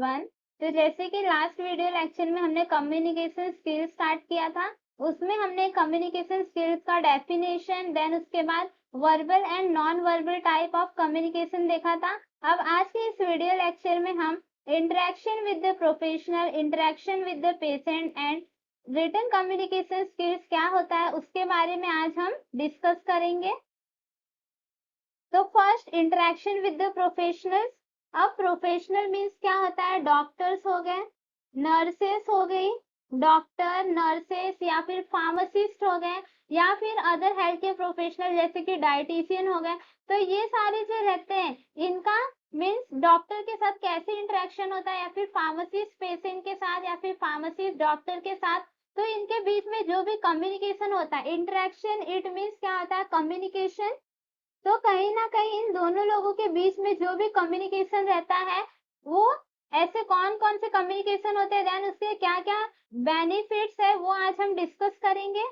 Everyone. तो जैसे कि लास्ट वीडियो लेक्चर में हमने कम्युनिकेशन स्किल्स स्टार्ट किया था, उसमें हमने कम्युनिकेशन स्किल्स का डेफिनेशन, देन उसके बाद verbal and non verbal type of communication देखा था। अब आज के इस वीडियो लेक्चर में हम interaction with the professional, interaction with the patient and written communication skills क्या होता है उसके बारे में आज हम डिस्कस करेंगे। तो first, interaction with the professionals. अब प्रोफेशनल मीन्स क्या होता है? डॉक्टर्स हो गए, नर्सेस हो गई, डॉक्टर नर्सेस या फिर फार्मासिस्ट हो गए, या फिर अदर हेल्थ केयर प्रोफेशनल जैसे कि डाइटिशियन हो गए। तो ये सारे जो रहते हैं इनका मीन्स डॉक्टर के साथ कैसे इंटरेक्शन होता है, या फिर फार्मासिस्ट पेशेंट के साथ, या फिर फार्मासिस्ट डॉक्टर के साथ। तो इनके बीच में जो भी कम्युनिकेशन होता है, इंटरेक्शन इट मीन्स क्या होता है? कम्युनिकेशन। तो कहीं ना कहीं इन दोनों लोगों के बीच में जो भी कम्युनिकेशन रहता है, वो ऐसे कौन कौन से कम्युनिकेशन होते हैं, देन उसके क्या क्या बेनिफिट्स है, वो आज हम डिस्कस करेंगे।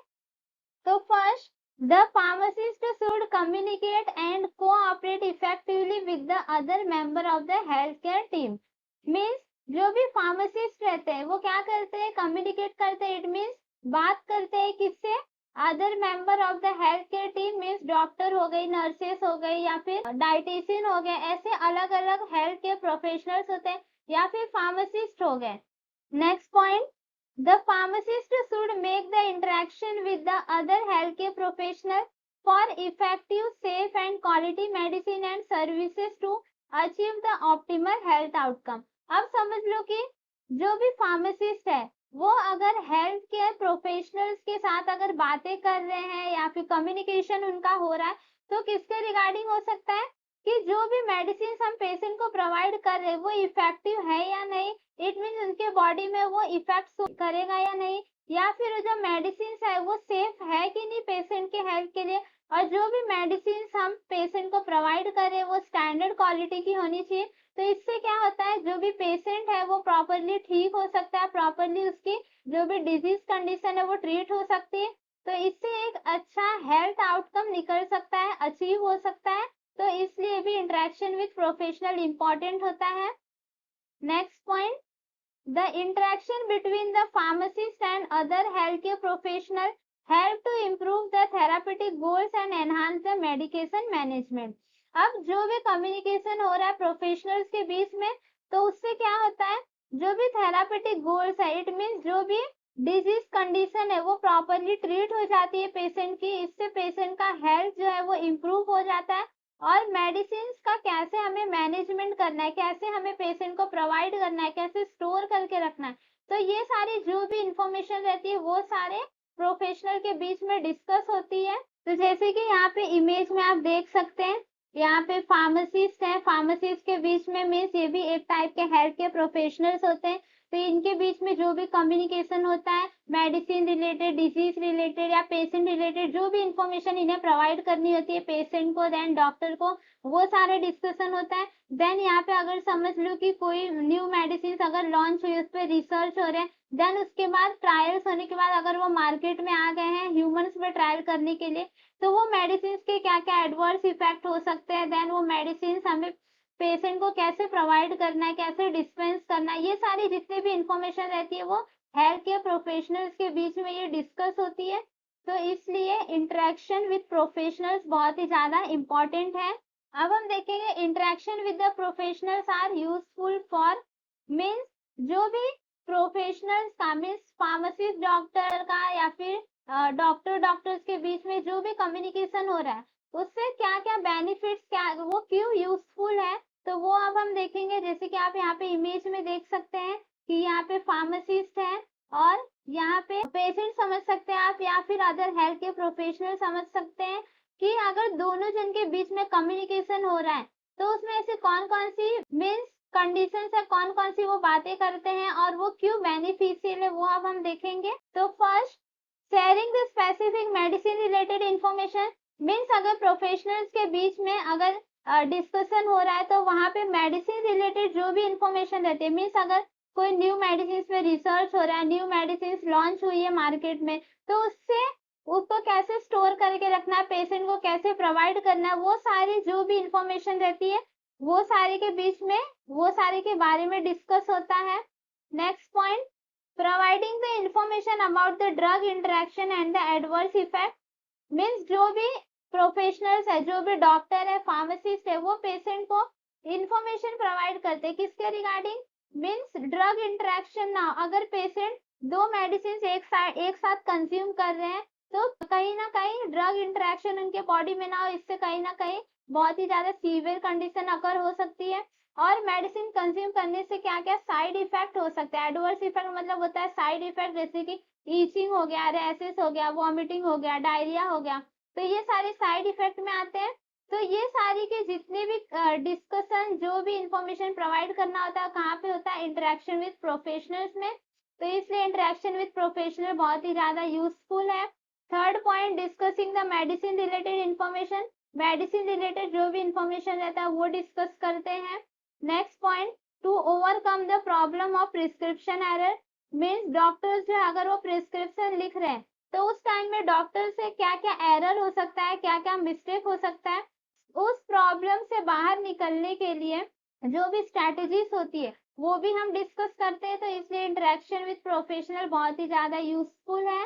तो first, the pharmacist should communicate and cooperate effectively with the other member of the health care team. Means जो भी फार्मासिस्ट रहते हैं वो क्या करते हैं? कम्युनिकेट करते हैं। इट मीन्स बात करते हैं किससे? Other member of the health care team means doctor हो गई, नर्सेस हो गई, या फिर डाइटिशियन हो गए, ऐसे अलग अलग हेल्थ केयर प्रोफेशनल्स होते हैं, या फिर फार्मासिस्ट हो गए। Next point, the pharmacist should make the interaction with the other healthcare professional for effective, safe and quality medicine and services to achieve the optimal health outcome। अब समझ लो कि जो भी फार्मासिस्ट है वो अगर हेल्थ केयर प्रोफेशनल्स के साथ अगर बातें कर रहे हैं या फिर कम्युनिकेशन उनका हो रहा है, तो किसके रिगार्डिंग हो सकता है कि जो भी मेडिसिन हम पेशेंट को प्रोवाइड कर रहे हैं वो इफेक्टिव है या नहीं, इट मीन उनके बॉडी में वो इफेक्ट करेगा या नहीं, या फिर जो मेडिसिन है वो सेफ है कि नहीं पेशेंट के हेल्थ के लिए, और जो भी मेडिसिन हम पेशेंट को प्रोवाइड कर रहे हैं वो स्टैंडर्ड क्वालिटी की होनी चाहिए। तो इससे क्या होता है, जो भी पेशेंट है वो प्रॉपरली ठीक हो सकता है, प्रॉपरली उसकी जो भी डिजीज कंडीशन है वो ट्रीट हो सकती है। तो इससे एक अच्छा हेल्थ आउटकम निकल सकता है, अचीव हो सकता है। तो इसलिए भी इंटरेक्शन विद प्रोफेशनल इंपॉर्टेंट होता है। Next point, the interaction between the pharmacist and other healthcare professional help to improve the therapeutic goals and enhance the medication management। अब जो भी कम्युनिकेशन हो रहा है प्रोफेशनल्स के बीच में, तो उससे क्या होता है, जो भी थेरापेटिक गोल्स है इट मीन्स जो भी डिजीज कंडीशन है वो प्रॉपरली ट्रीट हो जाती है पेशेंट की। इससे पेशेंट का हेल्थ जो है वो इम्प्रूव हो जाता है, और मेडिसिन का कैसे हमें मैनेजमेंट करना है, कैसे हमें पेशेंट को प्रोवाइड करना है, कैसे स्टोर करके रखना है, तो ये सारी जो भी इंफॉर्मेशन रहती है वो सारे प्रोफेशनल के बीच में डिस्कस होती है। तो जैसे कि यहाँ पे इमेज में आप देख सकते हैं, यहाँ पे फार्मासिस्ट है, फार्मासिस्ट के बीच में मीन्स ये भी एक टाइप के हेल्थ के प्रोफेशनल्स होते हैं। तो इनके बीच में जो भी कम्युनिकेशन होता है मेडिसिन रिलेटेड, डिजीज रिलेटेड या पेशेंट रिलेटेड, जो भी इंफॉर्मेशन इन्हें प्रोवाइड करनी होती है पेशेंट को देन डॉक्टर को, वो सारे डिस्कशन होता है। देन यहाँ पे अगर समझ लो कि कोई न्यू मेडिसिन अगर लॉन्च हुई, उस पर रिसर्च हो रहे हैं, देन उसके बाद ट्रायल्स होने के बाद अगर वो मार्केट में आ गए हैं ह्यूमंस पे ट्रायल करने के लिए, तो वो मेडिसिन के क्या क्या एडवर्स इफेक्ट हो सकते हैं, देन वो मेडिसिन हमें पेशेंट को कैसे प्रोवाइड करना है, कैसे डिस्पेंस करना है, ये सारी जितनी भी इंफॉर्मेशन रहती है वो हेल्थ केयर प्रोफेशनल्स के बीच में ये डिस्कस होती है। तो इसलिए इंटरेक्शन विद प्रोफेशनल्स बहुत ही ज्यादा इम्पोर्टेंट है। अब हम देखेंगे interaction with the professionals are useful for means जो भी प्रोफेशनल्स का मीन्स फार्मासिस्ट डॉक्टर का या फिर डॉक्टर्स के बीच में जो भी कम्युनिकेशन हो रहा है उससे क्या क्या बेनिफिट्स, क्या वो क्यों यूजफुल है, तो वो अब हम देखेंगे। जैसे कि आप यहाँ पे इमेज में देख सकते हैं कि यहाँ पे फार्मासिस्ट है और यहाँ पे पेशेंट समझ सकते हैं आप, या फिर अदर हेल्थ के प्रोफेशनल समझ सकते हैं कि अगर दोनों जन के बीच में कम्युनिकेशन हो रहा है तो उसमें ऐसे कौन कौन सी मीन्स कंडीशन है, कौन कौन सी वो बातें करते हैं और वो क्यों बेनिफिशियल है, वो अब हम देखेंगे। तो first, sharing the specific medicine related information means अगर प्रोफेशनल्स के बीच में अगर डिस्कशन हो रहा है तो वहां पे मेडिसिन रिलेटेड जो भी इंफॉर्मेशन रहती है, मीन्स अगर कोई न्यू मेडिसिन में रिसर्च हो रहा है, न्यू मेडिसिन लॉन्च हुई है मार्केट में, तो उससे उसको कैसे स्टोर करके रखना है, पेशेंट को कैसे प्रोवाइड करना है, वो सारी जो भी इंफॉर्मेशन रहती है वो सारे के बीच में वो सारे के बारे में डिस्कस होता है। Next point, providing the information about the drug interaction and the adverse effect. Means जो भी प्रोफेशनल्स है, जो भी डॉक्टर है, फार्मासिस्ट है, वो पेशेंट को इंफॉर्मेशन प्रोवाइड करते हैं किसके रिगार्डिंग, मीन्स ड्रग इंटरेक्शन ना, अगर पेशेंट दो मेडिसिन एक साथ कंज्यूम कर रहे हैं तो कहीं ना कहीं ड्रग इंटरेक्शन उनके बॉडी में ना हो, इससे कहीं ना कहीं बहुत ही ज्यादा सीवियर कंडीशन अकर हो सकती है। और मेडिसिन कंज्यूम करने से क्या क्या साइड इफेक्ट हो सकता है, एडवर्स इफेक्ट मतलब होता है साइड इफेक्ट, जैसे कि ईचिंग हो गया, रैसेस हो गया, वॉमिटिंग हो गया, डायरिया हो गया, तो ये सारे साइड इफेक्ट में आते हैं। तो ये सारी के जितने भी डिस्कशन, जो भी इंफॉर्मेशन प्रोवाइड करना होता है, कहाँ पे होता है, इंटरेक्शन विद प्रोफेशनल्स में। तो इसलिए इंटरेक्शन विद प्रोफेशनल बहुत ही ज्यादा यूजफुल है। Third point, discussing the medicine related information. Medicine related जो भी इंफॉर्मेशन रहता है वो डिस्कस करते हैं। Next point, to overcome the problem of prescription error. Means doctors जो अगर वो प्रिस्क्रिप्शन लिख रहे हैं तो उस टाइम में डॉक्टर से क्या क्या एरर हो सकता है, क्या क्या मिस्टेक हो सकता है, उस प्रॉब्लम से बाहर निकलने के लिए जो भी स्ट्रैटेजीज होती है वो भी हम डिस्कस करते हैं। तो इसलिए इंटरेक्शन विद प्रोफेशनल बहुत ही ज्यादा यूजफुल है।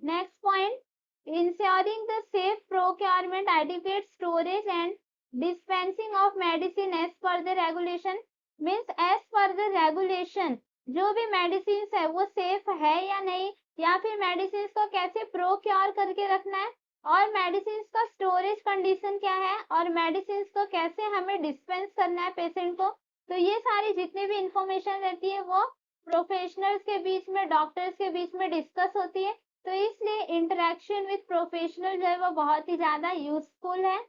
Next point, ensuring the safe procurement, adequate storage and dispensing of medicine as per the regulation। means as per the regulation जो भी मेडिसिन है वो सेफ है या नहीं, या फिर मेडिसिन को कैसे प्रोक्योर करके रखना है, और मेडिसिन का स्टोरेज कंडीशन क्या है, और मेडिसिन को कैसे हमें डिस्पेंस करना है पेशेंट को। तो ये सारी जितनी भी इंफॉर्मेशन रहती है वो प्रोफेशनल्स के बीच में, डॉक्टर्स के बीच में डिस्कस होती है। तो इसलिए इंटरेक्शन विद प्रोफेशनल जो है वो बहुत ही ज्यादा यूजफुल है।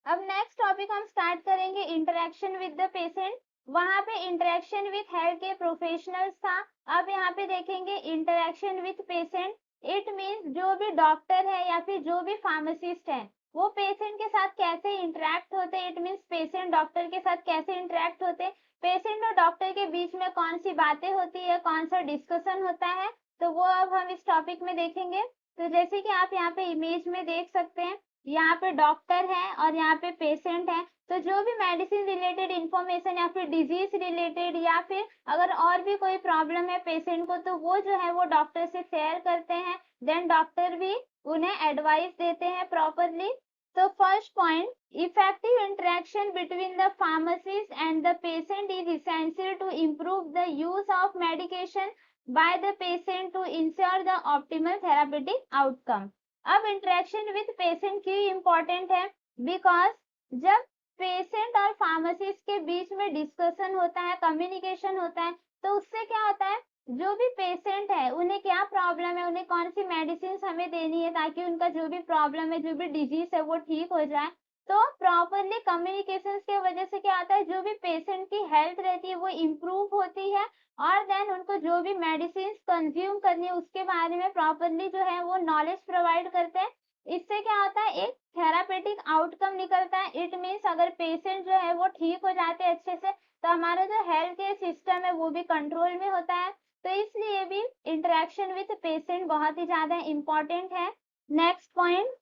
अब नेक्स्ट टॉपिक हम स्टार्ट करेंगे इंटरेक्शन विद द पेशेंट। वहां पे इंटरेक्शन विद हेल्थ के प्रोफेशनल्स था, अब यहाँ पे देखेंगे interaction with patient. It means जो भी डॉक्टर है या फिर जो भी फार्मासिस्ट है वो पेशेंट के साथ कैसे इंटरेक्ट होते हैं। इट मींस पेशेंट डॉक्टर के साथ कैसे इंटरेक्ट होते हैं, पेशेंट और डॉक्टर के बीच में कौन सी बातें होती है, कौन सा डिस्कशन होता है, तो वो अब हम इस टॉपिक में देखेंगे। तो जैसे कि आप यहाँ पे इमेज में देख सकते हैं, यहाँ पे डॉक्टर है और यहाँ पे पेशेंट है। तो जो भी मेडिसिन रिलेटेड इंफॉर्मेशन या फिर डिजीज रिलेटेड या फिर अगर और भी कोई प्रॉब्लम है पेशेंट को, तो वो जो है वो डॉक्टर से शेयर करते हैं, देन डॉक्टर भी उन्हें एडवाइस देते हैं प्रॉपरली। तो first point, effective interaction between the pharmacist and the patient is essential to improve the use of medication by the patient to ensure the optimal therapeutic outcome। अब interaction with patient क्यों important है, because जब patient और pharmacist के बीच में discussion होता है, communication होता है, तो उससे क्या होता है, जो भी पेशेंट है उन्हें क्या प्रॉब्लम है, उन्हें कौन सी मेडिसिन हमें देनी है ताकि उनका जो भी प्रॉब्लम है, जो भी डिजीज है वो ठीक हो जाए। तो प्रॉपरली कम्युनिकेशन की वजह से क्या होता है, जो भी पेशेंट की हेल्थ रहती है वो इम्प्रूव होती है, और देन उनको जो भी मेडिसिन कंज्यूम करनी है उसके बारे में प्रॉपरली जो है वो नॉलेज प्रोवाइड करते हैं। इससे क्या होता है, एक थेरापेटिक आउटकम निकलता है। इट मीन्स अगर पेशेंट जो है वो ठीक हो जाते हैं अच्छे से, तो हमारा जो हेल्थ केयर सिस्टम है वो भी कंट्रोल में होता है। तो इसलिए भी इंटरेक्शन विद पेशेंट बहुत ही ज्यादा इंपॉर्टेंट है। Next point,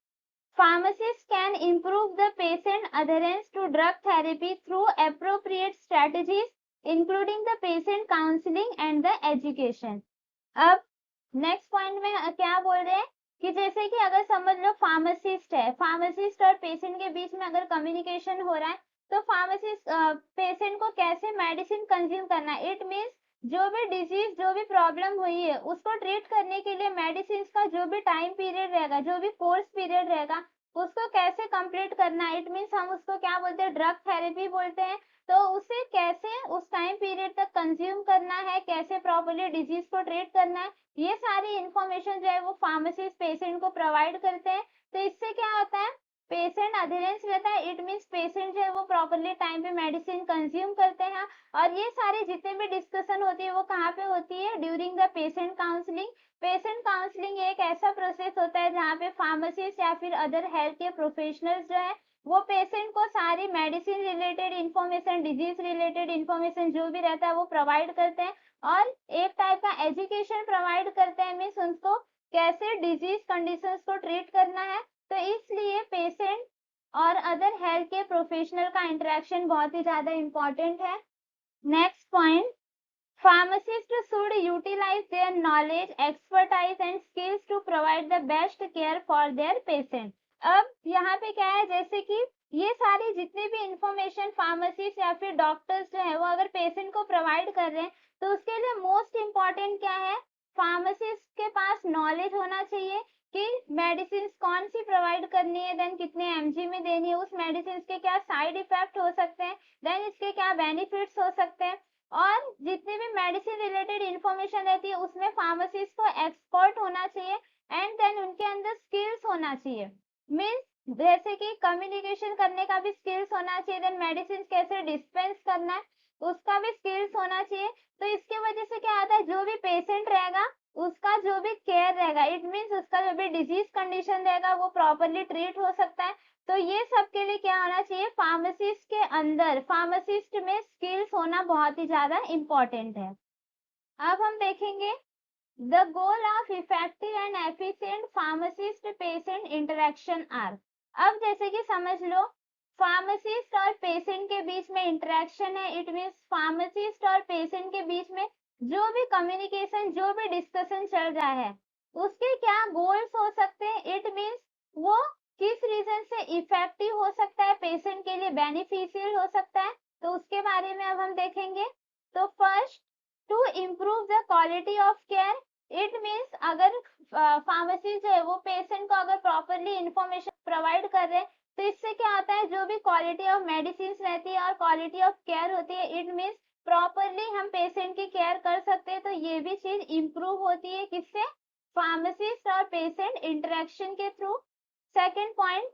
pharmacists can improve the patient adherence to drug therapy through appropriate strategies, including the patient counseling and the education। अब नेक्स्ट पॉइंट में क्या बोल रहे हैं कि जैसे कि अगर समझ लो फार्मासिस्ट है, फार्मासिस्ट और पेशेंट के बीच में अगर कम्युनिकेशन हो रहा है, तो फार्मासिस्ट पेशेंट को कैसे मेडिसिन कंज्यूम करना है। इट मींस जो भी डिजीज, जो भी प्रॉब्लम हुई है उसको ट्रीट करने के लिए मेडिसिन का जो भी टाइम पीरियड रहेगा, जो भी कोर्स पीरियड रहेगा, उसको कैसे कंप्लीट करना है। इट मींस हम उसको क्या बोलते हैं, ड्रग थेरेपी बोलते हैं। तो उसे कैसे उस टाइम पीरियड तक कंज्यूम करना है, कैसे प्रॉपरली डिजीज को ट्रीट करना है, ये सारी इंफॉर्मेशन जो है वो फार्मासिस्ट पेशेंट को प्रोवाइड करते हैं। तो इससे क्या होता है, पेशेंट अधेरेंस रहता है। इट मींस पेशेंट जो है वो प्रॉपरली टाइम पे मेडिसिन कंज्यूम करते हैं। और ये सारी जितने भी डिस्कशन होती है वो कहाँ पे होती है, during the patient counselling. Patient counselling एक ऐसा प्रोसेस होता है जहाँ पे फार्मासिस्ट या फिर अदर हेल्थ केयर प्रोफेशनल्स जो है वो पेशेंट को सारी medicine related information, disease related information जो भी रहता है वो प्रोवाइड करते हैं, और एक टाइप का एजुकेशन प्रोवाइड करते हैं। मीन्स उनको कैसे डिजीज कंडीशंस को ट्रीट करना है। तो इसलिए पेशेंट और अदर हेल्थ केयर प्रोफेशनल का इंटरेक्शन बहुत ही ज्यादा इंपॉर्टेंट है। Next point, pharmacists should utilize their knowledge, expertise and skills to provide the best care for their patient। अब यहाँ पे क्या है, जैसे कि ये सारी जितनी भी इंफॉर्मेशन फार्मासिस्ट या फिर डॉक्टर्स जो है वो अगर पेशेंट को प्रोवाइड कर रहे हैं तो उसके लिए मोस्ट इम्पॉर्टेंट क्या है, फार्मासिस्ट के पास नॉलेज होना चाहिए कि मेडिसिन कौन सी प्रोवाइड करनी है, देन कितने mg में देनी है, उस मेडिसिन के क्या साइड इफेक्ट हो सकते हैं, देन इसके क्या बेनिफिट्स हो सकते हैं, और जितनी भी मेडिसिन रिलेटेड इंफॉर्मेशन रहती है उसमें फार्मासिस्ट को एक्सपर्ट होना चाहिए एंड देन उनके अंदर स्किल्स होना चाहिए। मीन्स जैसे कि कम्युनिकेशन करने का भी स्किल्स होना चाहिए, देन मेडिसिन कैसे डिस्पेंस करना है उसका भी स्किल्स होना चाहिए। तो इसके वजह से क्या आता है, जो भी पेशेंट रहेगा उसका जो भी केयर रहेगा, इट मीन्स उसका जो भी डिजीज कंडीशन रहेगा वो प्रॉपरली ट्रीट हो सकता है। तो ये सब के लिए क्या होना चाहिए, फार्मासिस्ट के अंदर, फार्मासिस्ट में स्किल्स होना बहुत ही ज्यादा इंपॉर्टेंट है। अब हम देखेंगे the goal of effective and efficient pharmacist patient interaction are. अब जैसे कि समझ लो फार्मासिस्ट और पेशेंट के बीच में इंटरेक्शन है, इट मीन्स फार्मासिस्ट और पेशेंट के बीच में जो भी कम्युनिकेशन, जो भी डिस्कशन चल रहा है उसके क्या गोल्स हो सकते हैं, इट मीन्स वो किस रीजन से इफेक्टिव हो सकता है, पेशेंट के लिए बेनिफिशियल हो सकता है, तो उसके बारे में अब हम देखेंगे। तो first, to improve the quality of care, it means अगर फार्मेसी जो है वो पेशेंट को अगर प्रॉपरली इंफॉर्मेशन प्रोवाइड कर रहे हैं तो इससे क्या होता है, जो भी क्वालिटी ऑफ मेडिसिन रहती है और क्वालिटी ऑफ केयर होती है, इट मीन्स प्रॉपरली हम पेशेंट की केयर कर सकते हैं। तो ये भी चीज इम्प्रूव होती है किससे, फार्मासिस्ट और पेशेंट इंटरेक्शन के through. Second point,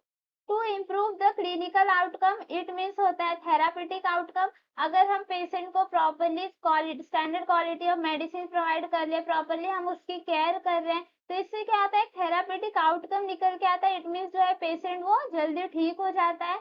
to improve the clinical outcome, it means होता है थेरापेटिक आउटकम। अगर हम पेशेंट को properly standard quality of medicine provide कर रहे, प्रॉपरली हम उसकी केयर कर रहे हैं तो इससे क्या आता है, थेरापेटिक आउटकम निकल के आता है, इट मीन्स जो है पेशेंट वो जल्दी ठीक हो जाता है।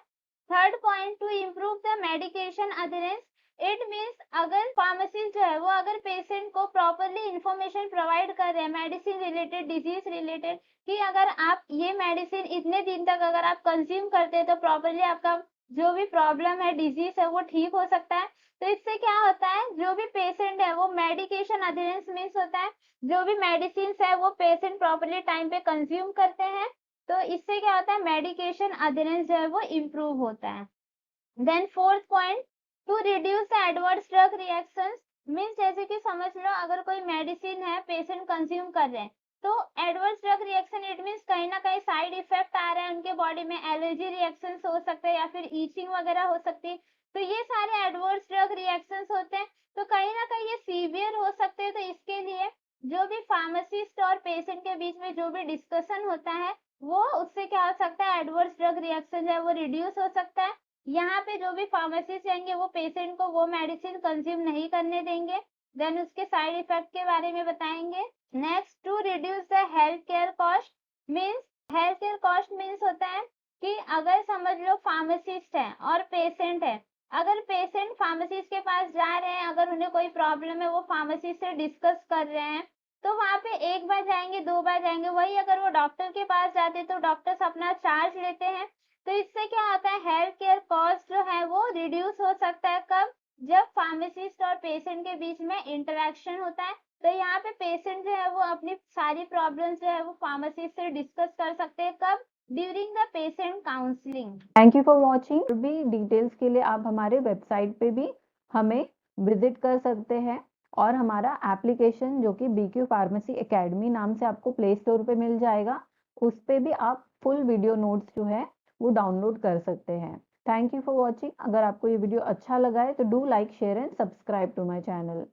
Third point, to improve the medication adherence, it means अगर फार्मासिस्ट जो है वो अगर पेशेंट को प्रॉपरली इंफॉर्मेशन प्रोवाइड कर रहे हैं मेडिसिन रिलेटेड, डिजीज रिलेटेड, कि अगर आप ये मेडिसिन इतने दिन तक अगर आप कंज्यूम करते हैं तो प्रॉपरली आपका जो भी प्रॉब्लम है, डिजीज है वो ठीक हो सकता है। तो इससे क्या होता है, जो भी पेशेंट है वो मेडिकेशन अधेरेंस मीन्स होता है जो भी मेडिसिन है वो पेशेंट प्रॉपरली टाइम पे कंज्यूम करते हैं, तो इससे क्या होता है, मेडिकेशन अधेरेंस जो है वो इम्प्रूव होता है। Then fourth point, to reduce the adverse drug reactions, means जैसे कि समझ लो अगर कोई मेडिसिन है पेशेंट कंज्यूम कर रहे हैं तो adverse drug reaction it means कहीं ना कहीं साइड इफेक्ट आ रहा है उनके बॉडी में, एलर्जी रिएक्शंस हो सकते हैं या फिर ईचिंग वगैरह हो सकती है, तो ये सारे एडवर्स ड्रग रिएक्शंस होते हैं, तो कहीं ना कहीं ये सीवियर हो सकते हैं। तो इसके लिए जो भी फार्मासिस्ट और पेशेंट के बीच में जो भी डिस्कशन होता है वो उससे क्या हो सकता है, एडवर्स ड्रग रिएक्शन जो है वो रिड्यूस हो सकता है। यहाँ पे जो भी फार्मासिस्ट रहेंगे वो पेशेंट को वो मेडिसिन कंज्यूम नहीं करने देंगे, देन उसके साइड इफेक्ट के बारे में बताएंगे। Next, to reduce the health care cost, means health care cost means होता है कि अगर समझ लो फार्मासिस्ट है और पेशेंट है, अगर पेशेंट फार्मासिस्ट के पास जा रहे हैं, अगर उन्हें कोई प्रॉब्लम है वो फार्मासिस्ट से डिस्कस कर रहे हैं तो वहां पे एक बार जाएंगे, दो बार जाएंगे, वही अगर वो डॉक्टर के पास जाते तो डॉक्टर्स अपना चार्ज लेते हैं, तो इससे क्या होता है, हेल्थ केयर कॉस्ट जो है वो रिड्यूस हो सकता है। कब, जब फार्मासिस्ट और पेशेंट के बीच में इंटरेक्शन होता है, तो यहाँ पे पेशेंट जो है वो अपनी सारी प्रॉब्लम्स जो है वो फार्मासिस्ट से डिस्कस कर सकते हैं। कब, during the patient counselling. Thank you for watching. और भी डिटेल्स के लिए आप हमारे वेबसाइट पे भी हमें विजिट कर सकते हैं और हमारा एप्लीकेशन जो कि BQ फार्मेसी एकेडमी नाम से आपको प्ले स्टोर पे मिल जाएगा, उस पे भी आप फुल वीडियो नोट्स जो है वो डाउनलोड कर सकते हैं। Thank you for watching. अगर आपको ये वीडियो अच्छा लगा है तो do like, share and subscribe to my channel.